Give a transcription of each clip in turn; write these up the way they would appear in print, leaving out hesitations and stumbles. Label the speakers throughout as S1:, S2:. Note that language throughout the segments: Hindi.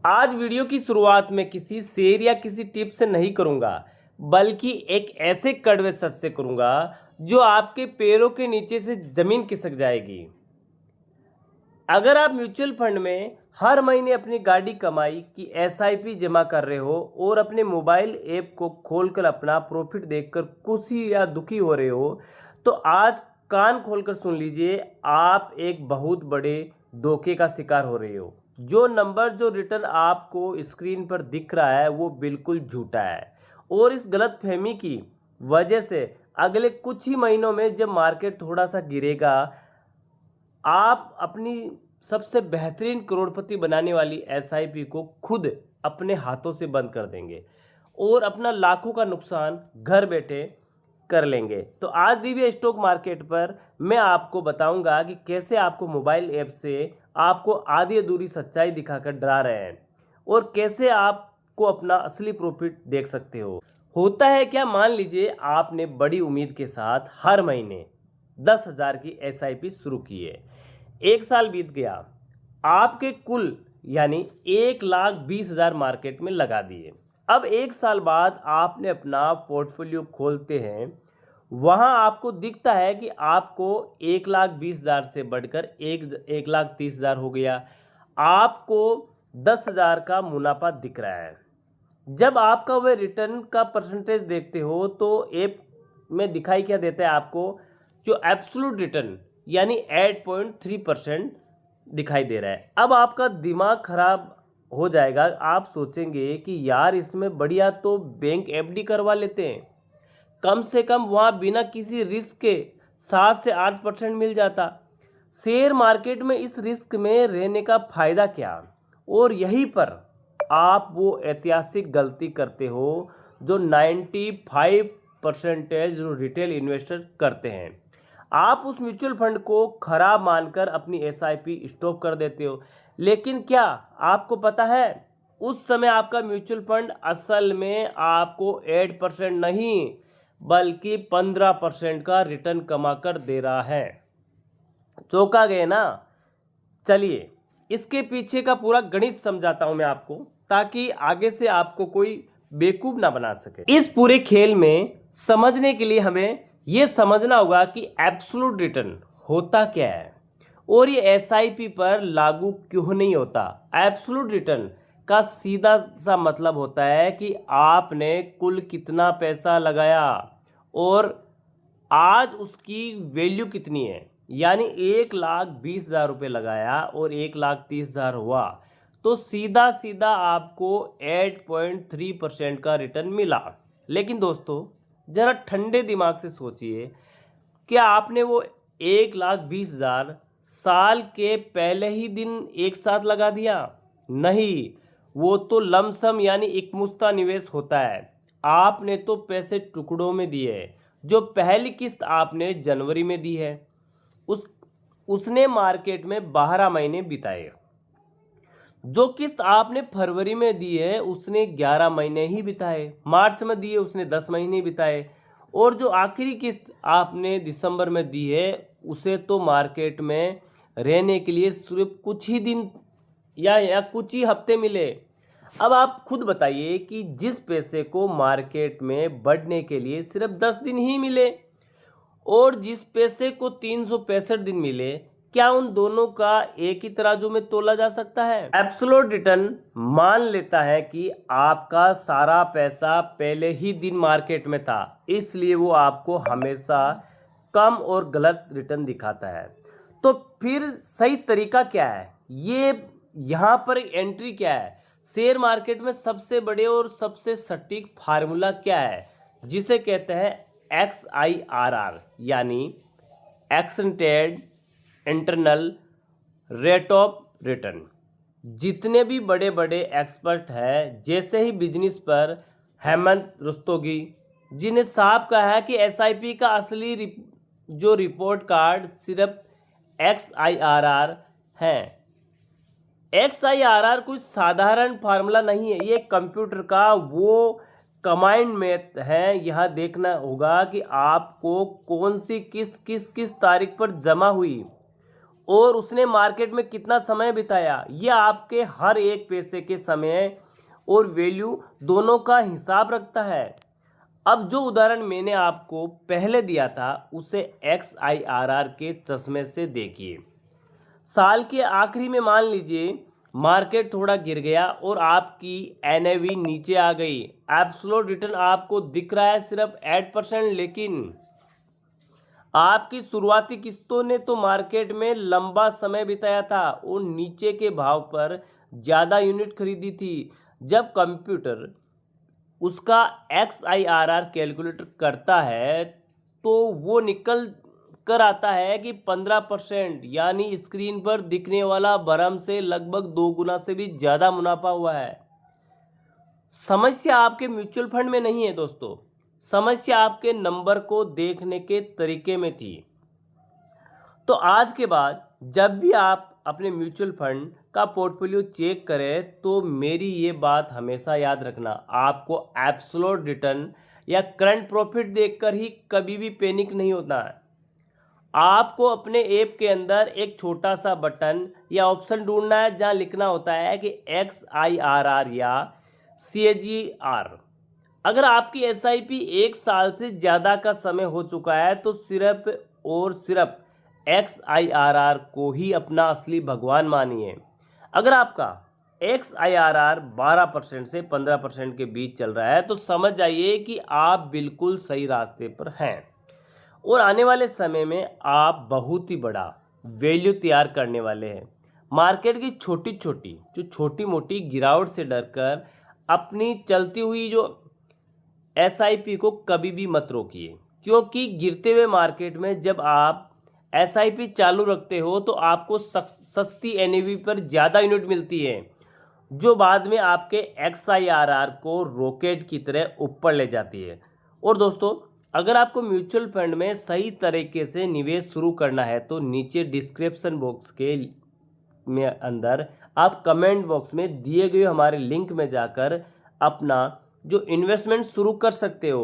S1: आज वीडियो की शुरुआत में किसी शेर या किसी टिप से नहीं करूंगा, बल्कि एक ऐसे कड़वे सच से करूंगा जो आपके पैरों के नीचे से जमीन खिसक जाएगी। अगर आप म्यूचुअल फंड में हर महीने अपनी गाड़ी कमाई की एसआईपी जमा कर रहे हो और अपने मोबाइल ऐप को खोलकर अपना प्रॉफिट देखकर खुशी या दुखी हो रहे हो, तो आज कान खोलकर सुन लीजिए, आप एक बहुत बड़े धोखे का शिकार हो रहे हो। जो नंबर, जो रिटर्न आपको स्क्रीन पर दिख रहा है वो बिल्कुल झूठा है। और इस गलतफहमी की वजह से अगले कुछ ही महीनों में जब मार्केट थोड़ा सा गिरेगा, आप अपनी सबसे बेहतरीन करोड़पति बनाने वाली एसआईपी को खुद अपने हाथों से बंद कर देंगे और अपना लाखों का नुकसान घर बैठे कर लेंगे। तो आज दिव्य स्टॉक मार्केट पर मैं आपको बताऊंगा कि कैसे आपको मोबाइल ऐप से आपको आधी अधूरी सच्चाई दिखाकर डरा रहे हैं और कैसे आपको अपना असली प्रॉफिट देख सकते हो। होता है क्या, मान लीजिए आपने बड़ी उम्मीद के साथ हर महीने 10,000 की एसआईपी शुरू की है। एक साल बीत गया, आपके कुल यानी 1,20,000 मार्केट में लगा दिए। अब एक साल बाद आपने अपना पोर्टफोलियो खोलते हैं, वहां आपको दिखता है कि आपको 1,20,000 से बढ़कर 1,30,000 हो गया। आपको 10,000 का मुनाफा दिख रहा है। जब आपका वह रिटर्न का परसेंटेज देखते हो तो ऐप में दिखाई क्या देता है आपको, जो एब्सोल्यूट रिटर्न यानी 8.3% दिखाई दे रहा है। अब आपका दिमाग खराब हो जाएगा। आप सोचेंगे कि यार, इसमें बढ़िया तो बैंक एफडी करवा लेते हैं, कम से कम वहाँ बिना किसी रिस्क के 7 से 8% मिल जाता। शेयर मार्केट में इस रिस्क में रहने का फायदा क्या। और यहीं पर आप वो ऐतिहासिक गलती करते हो जो 95% जो रिटेल इन्वेस्टर करते हैं। आप उस म्यूचुअल फंड को खराब मानकर अपनी एसआईपी स्टॉप कर देते हो। लेकिन क्या आपको पता है, उस समय आपका म्यूचुअल फंड असल में आपको 8% नहीं बल्कि 15% का रिटर्न कमा कर दे रहा है। चौंका गए ना। चलिए, इसके पीछे का पूरा गणित समझाता हूं मैं आपको, ताकि आगे से आपको कोई बेवकूफ ना बना सके। इस पूरे खेल में समझने के लिए हमें यह समझना होगा कि एब्सोल्यूट रिटर्न होता क्या है और ये एसआईपी पर लागू क्यों नहीं होता। एब्सोल्यूट रिटर्न का सीधा सा मतलब होता है कि आपने कुल कितना पैसा लगाया और आज उसकी वैल्यू कितनी है। यानी 1,20,000 रुपये लगाया और 1,30,000 हुआ, तो सीधा सीधा आपको 8.3% का रिटर्न मिला। लेकिन दोस्तों, जरा ठंडे दिमाग से सोचिए, क्या आपने वो 1,20,000 साल के पहले ही दिन एक साथ लगा दिया? नहीं, वो तो लमसम यानी एकमुश्ता निवेश होता है। आपने तो पैसे टुकड़ों में दिए। जो पहली किस्त आपने जनवरी में दी है, उसने मार्केट में 12 महीने बिताए। जो किस्त आपने फरवरी में दी है उसने 11 महीने ही बिताए। मार्च में दी है उसने 10 महीने बिताए। और जो आखिरी किस्त आपने दिसंबर में दी है उसे तो मार्केट में रहने के लिए सिर्फ कुछ ही दिन या कुछ ही हफ्ते मिले। अब आप खुद बताइए कि जिस पैसे को मार्केट में बढ़ने के लिए सिर्फ 10 दिन ही मिले और जिस पैसे को 365 दिन मिले, क्या उन दोनों का एक ही तराजू में तोला जा सकता है? एब्सोल्यूट रिटर्न मान लेता है कि आपका सारा पैसा पहले ही दिन मार्केट में था, इसलिए वो आपको हमेशा कम और गलत रिटर्न दिखाता है। तो फिर सही तरीका क्या है, ये यहाँ पर एंट्री क्या है, शेयर मार्केट में सबसे बड़े और सबसे सटीक फार्मूला क्या है, जिसे कहते हैं XIRR यानी extended internal rate of return. जितने भी बड़े बड़े एक्सपर्ट हैं, जैसे ही बिजनेस पर हेमंत रुस्तोगी, जिन्हें साफ कहा है कि एसआईपी का असली जो रिपोर्ट कार्ड सिर्फ XIRR है। XIRR कोई साधारण फार्मूला नहीं है, ये कंप्यूटर का वो कमांड मैथ है। यह देखना होगा कि आपको कौन सी किस्त किस किस तारीख पर जमा हुई और उसने मार्केट में कितना समय बिताया, यह आपके हर एक पैसे के समय और वैल्यू दोनों का हिसाब रखता है। अब जो उदाहरण मैंने आपको पहले दिया था उसे XIRR के चश्मे से देखिए। साल के आखिरी में मान लीजिए मार्केट थोड़ा गिर गया और आपकी NAV नीचे आ गई। एब्सोल्यूट रिटर्न आपको दिख रहा है सिर्फ 8%, लेकिन आपकी शुरुआती किस्तों ने तो मार्केट में लंबा समय बिताया था और नीचे के भाव पर ज़्यादा यूनिट खरीदी थी। जब कंप्यूटर उसका XIRR कैलकुलेटर करता है तो वो निकल कर आता है कि 15%, यानी स्क्रीन पर दिखने वाला भरम से लगभग 2 गुना से भी ज़्यादा मुनाफा हुआ है। समस्या आपके म्यूचुअल फंड में नहीं है दोस्तों, समस्या आपके नंबर को देखने के तरीके में थी। तो आज के बाद जब भी आप अपने म्यूचुअल फंड का पोर्टफोलियो चेक करें तो मेरी ये बात हमेशा याद रखना, आपको एब्सोल्यूट रिटर्न या करंट प्रॉफिट देखकर ही कभी भी पैनिक नहीं होता है। आपको अपने ऐप के अंदर एक छोटा सा बटन या ऑप्शन ढूंढना है जहां लिखना होता है कि XIRR या CAGR। अगर आपकी SIP 1 साल से ज़्यादा का समय हो चुका है तो सिर्फ और सिर्फ XIRR को ही अपना असली भगवान मानिए। अगर आपका XIRR 12% से 15% के बीच चल रहा है तो समझ जाइए कि आप बिल्कुल सही रास्ते पर हैं और आने वाले समय में आप बहुत ही बड़ा वैल्यू तैयार करने वाले हैं। मार्केट की छोटी मोटी गिरावट से डरकर अपनी चलती हुई जो SIP को कभी भी मत रोकिए, क्योंकि गिरते हुए मार्केट में जब आप SIP चालू रखते हो तो आपको सस्ती NAV पर ज़्यादा यूनिट मिलती है, जो बाद में आपके XIRR को रॉकेट की तरह ऊपर ले जाती है। और दोस्तों, अगर आपको म्यूचुअल फंड में सही तरीके से निवेश शुरू करना है तो नीचे डिस्क्रिप्शन बॉक्स के में अंदर आप कमेंट बॉक्स में दिए गए हमारे लिंक में जाकर अपना जो इन्वेस्टमेंट शुरू कर सकते हो।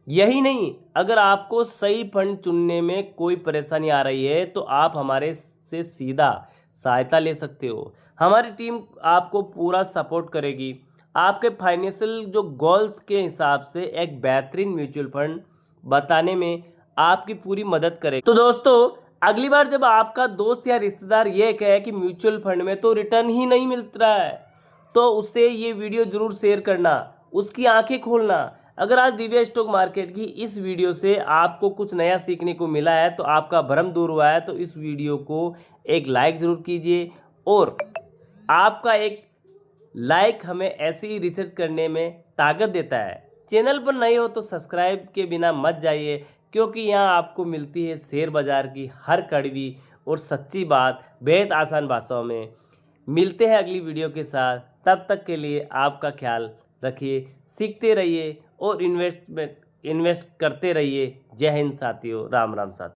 S1: यही नहीं, अगर आपको सही फंड चुनने में कोई परेशानी आ रही है तो आप हमारे से सीधा सहायता ले सकते हो। हमारी टीम आपको पूरा सपोर्ट करेगी, आपके फाइनेंशियल जो गोल्स के हिसाब से एक बेहतरीन म्यूचुअल फंड बताने में आपकी पूरी मदद करेगी। तो दोस्तों, अगली बार जब आपका दोस्त या रिश्तेदार ये कहे कि म्यूचुअल फंड में तो रिटर्न ही नहीं मिल रहा है तो उससे ये वीडियो जरूर शेयर करना, उसकी आंखें खोलना। अगर आज दिव्या स्टॉक मार्केट की इस वीडियो से आपको कुछ नया सीखने को मिला है तो आपका भ्रम दूर हुआ है तो इस वीडियो को एक लाइक ज़रूर कीजिए, और आपका एक लाइक हमें ऐसी ही रिसर्च करने में ताकत देता है। चैनल पर नए हो तो सब्सक्राइब के बिना मत जाइए, क्योंकि यहाँ आपको मिलती है शेयर बाज़ार की हर कड़वी और सच्ची बात बेहद आसान भाषाओं में। मिलते हैं अगली वीडियो के साथ, तब तक के लिए आपका ख्याल रखिए, सीखते रहिए और इन्वेस्ट करते रहिए। जय हिंद साथियों, राम राम साथियों।